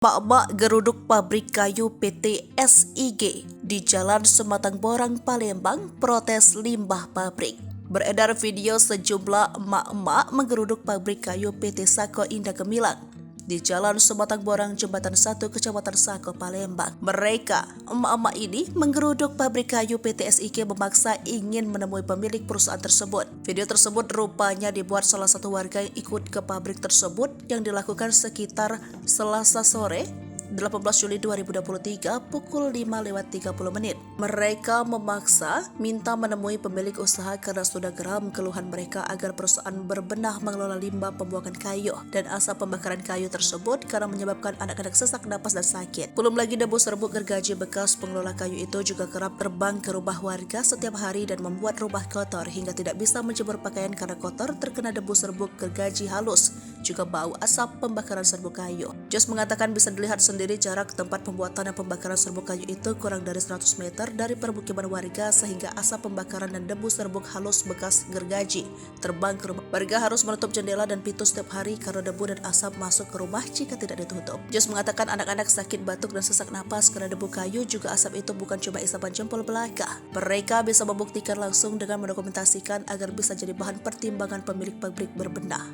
Mak-mak geruduk pabrik kayu PT SIG di Jalan Sematang Borang, Palembang protes limbah pabrik. Beredar video sejumlah emak-emak menggeruduk pabrik kayu PT Sako Indah Gemilang di Jalan Sematang Borang, Jembatan 1, Kecamatan Sako, Palembang. Mereka, emak-emak ini, menggeruduk pabrik kayu PT SIG memaksa ingin menemui pemilik perusahaan tersebut. Video tersebut rupanya dibuat salah satu warga yang ikut ke pabrik tersebut yang dilakukan sekitar Selasa sore 18 Juli 2023 pukul 5:30. Mereka memaksa minta menemui pemilik usaha karena sudah geram keluhan mereka agar perusahaan berbenah mengelola limbah pembuangan kayu dan asap pembakaran kayu tersebut karena menyebabkan anak-anak sesak napas dan sakit. Belum lagi debu serbuk gergaji bekas pengelola kayu itu juga kerap terbang ke rumah warga setiap hari dan membuat rumah kotor hingga tidak bisa menjemur pakaian karena kotor terkena debu serbuk gergaji halus, juga bau asap pembakaran serbuk kayu. Jos mengatakan bisa dilihat sendiri jarak tempat pembuatan dan pembakaran serbuk kayu itu kurang dari 100 meter dari permukiman warga sehingga asap pembakaran dan debu serbuk halus bekas gergaji terbang ke rumah. Warga harus menutup jendela dan pintu setiap hari karena debu dan asap masuk ke rumah jika tidak ditutup. Jos mengatakan anak-anak sakit batuk dan sesak napas karena debu kayu, juga asap itu bukan cuma isapan jempol belaka. Mereka bisa membuktikan langsung dengan mendokumentasikan agar bisa jadi bahan pertimbangan pemilik pabrik berbenah.